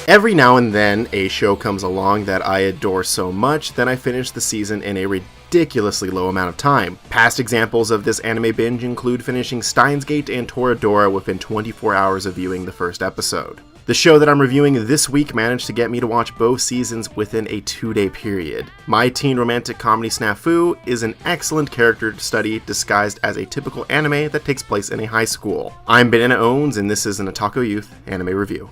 Every now and then, a show comes along that I adore so much that I finish the season in a ridiculously low amount of time. Past examples of this anime binge include finishing Steins Gate and Toradora within 24 hours of viewing the first episode. The show that I'm reviewing this week managed to get me to watch both seasons within a 2-day period. My teen romantic comedy SNAFU is an excellent character study disguised as a typical anime that takes place in a high school. I'm Banana Owens, and this is an Otaku Youth anime review.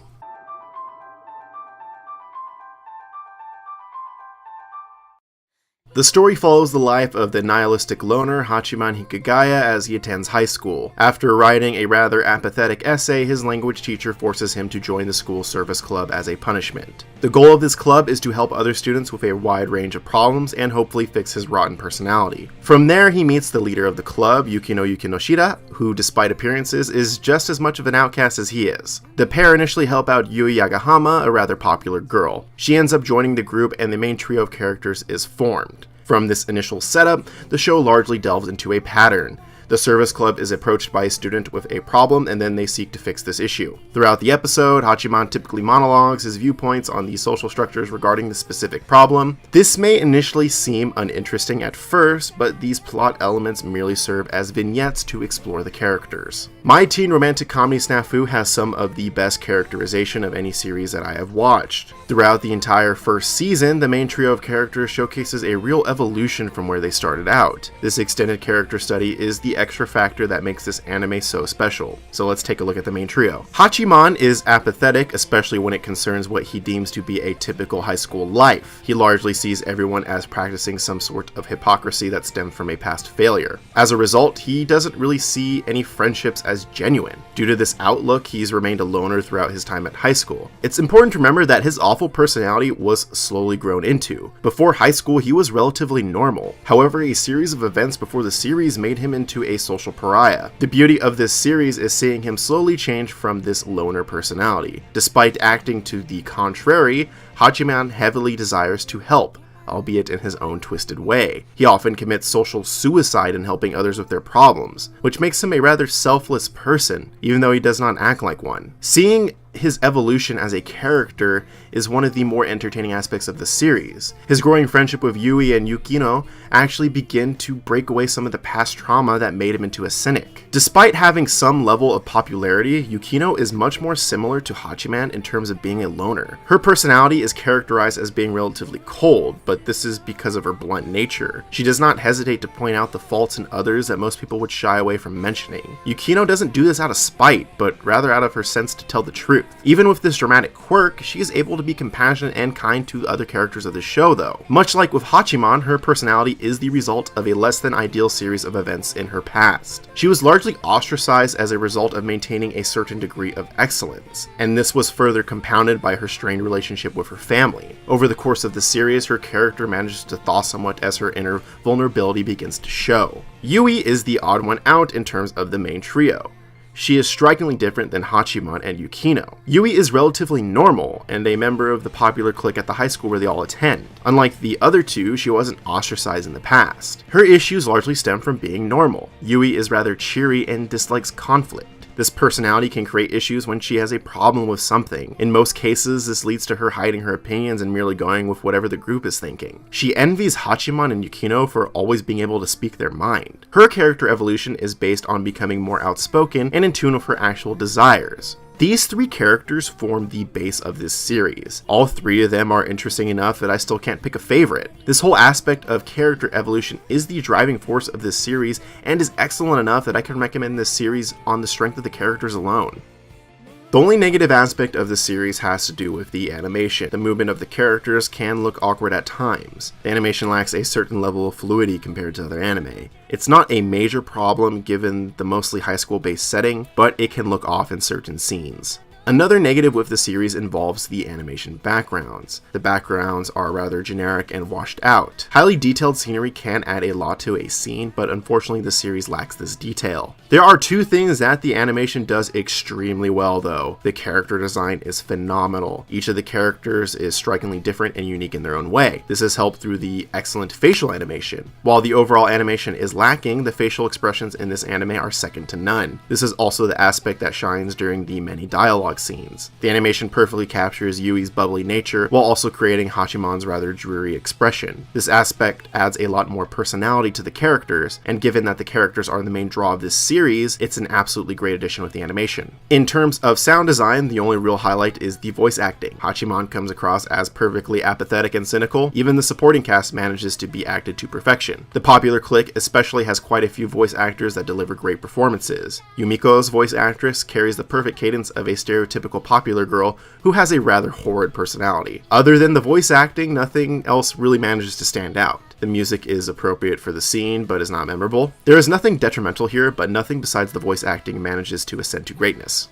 The story follows the life of the nihilistic loner Hachiman Hikigaya as he attends high school. After writing a rather apathetic essay, his language teacher forces him to join the school service club as a punishment. The goal of this club is to help other students with a wide range of problems and hopefully fix his rotten personality. From there, he meets the leader of the club, Yukino Yukinoshida, who, despite appearances, is just as much of an outcast as he is. The pair initially help out Yui Yagahama, a rather popular girl. She ends up joining the group and the main trio of characters is formed. From this initial setup, the show largely delves into a pattern. The service club is approached by a student with a problem and then they seek to fix this issue. Throughout the episode, Hachiman typically monologues his viewpoints on the social structures regarding the specific problem. This may initially seem uninteresting at first, but these plot elements merely serve as vignettes to explore the characters. My teen romantic comedy SNAFU has some of the best characterization of any series that I have watched. Throughout the entire first season, the main trio of characters showcases a real evolution from where they started out. This extended character study is the extra factor that makes this anime so special. So let's take a look at the main trio. Hachiman is apathetic, especially when it concerns what he deems to be a typical high school life. He largely sees everyone as practicing some sort of hypocrisy that stems from a past failure. As a result, he doesn't really see any friendships as genuine. Due to this outlook, he's remained a loner throughout his time at high school. It's important to remember that his awful personality was slowly grown into. Before high school, he was relatively normal. However, a series of events before the series made him into a social pariah. The beauty of this series is seeing him slowly change from this loner personality. Despite acting to the contrary, Hachiman heavily desires to help, albeit in his own twisted way. He often commits social suicide in helping others with their problems, which makes him a rather selfless person, even though he does not act like one. Seeing his evolution as a character is one of the more entertaining aspects of the series. His growing friendship with Yui and Yukino actually begin to break away some of the past trauma that made him into a cynic. Despite having some level of popularity, Yukino is much more similar to Hachiman in terms of being a loner. Her personality is characterized as being relatively cold, but this is because of her blunt nature. She does not hesitate to point out the faults in others that most people would shy away from mentioning. Yukino doesn't do this out of spite, but rather out of her sense to tell the truth. Even with this dramatic quirk, she is able to be compassionate and kind to other characters of the show though. Much like with Hachiman, her personality is the result of a less than ideal series of events in her past. She was largely ostracized as a result of maintaining a certain degree of excellence, and this was further compounded by her strained relationship with her family. Over the course of the series, her character manages to thaw somewhat as her inner vulnerability begins to show. Yui is the odd one out in terms of the main trio. She is strikingly different than Hachiman and Yukino. Yui is relatively normal and a member of the popular clique at the high school where they all attend. Unlike the other two, she wasn't ostracized in the past. Her issues largely stem from being normal. Yui is rather cheery and dislikes conflict. This personality can create issues when she has a problem with something. In most cases, this leads to her hiding her opinions and merely going with whatever the group is thinking. She envies Hachiman and Yukino for always being able to speak their mind. Her character evolution is based on becoming more outspoken and in tune with her actual desires. These three characters form the base of this series. All three of them are interesting enough that I still can't pick a favorite. This whole aspect of character evolution is the driving force of this series and is excellent enough that I can recommend this series on the strength of the characters alone. The only negative aspect of the series has to do with the animation. The movement of the characters can look awkward at times. The animation lacks a certain level of fluidity compared to other anime. It's not a major problem given the mostly high school based setting, but it can look off in certain scenes. Another negative with the series involves the animation backgrounds. The backgrounds are rather generic and washed out. Highly detailed scenery can add a lot to a scene, but unfortunately the series lacks this detail. There are two things that the animation does extremely well though. The character design is phenomenal. Each of the characters is strikingly different and unique in their own way. This is helped through the excellent facial animation. While the overall animation is lacking, the facial expressions in this anime are second to none. This is also the aspect that shines during the many dialogue scenes. The animation perfectly captures Yui's bubbly nature while also creating Hachiman's rather dreary expression. This aspect adds a lot more personality to the characters, and given that the characters are the main draw of this series, it's an absolutely great addition with the animation. In terms of sound design, the only real highlight is the voice acting. Hachiman comes across as perfectly apathetic and cynical. Even the supporting cast manages to be acted to perfection. The popular clique especially has quite a few voice actors that deliver great performances. Yumiko's voice actress carries the perfect cadence of a stereotypical popular girl who has a rather horrid personality. Other than the voice acting, nothing else really manages to stand out. The music is appropriate for the scene, but is not memorable. There is nothing detrimental here, but nothing besides the voice acting manages to ascend to greatness.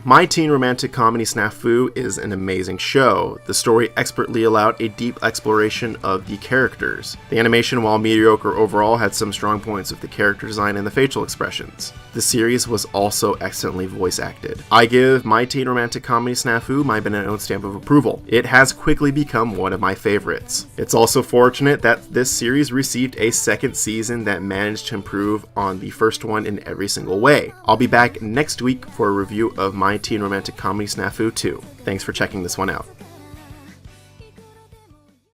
My teen romantic comedy SNAFU is an amazing show. The story expertly allowed a deep exploration of the characters. The animation, while mediocre overall, had some strong points with the character design and the facial expressions. The series was also excellently voice acted. I give My Teen Romantic Comedy SNAFU my own stamp of approval. It has quickly become one of my favorites. It's also fortunate that this series received a second season that managed to improve on the first one in every single way. I'll be back next week for a review of My Teen Romantic Comedy SNAFU 2. Thanks for checking this one out.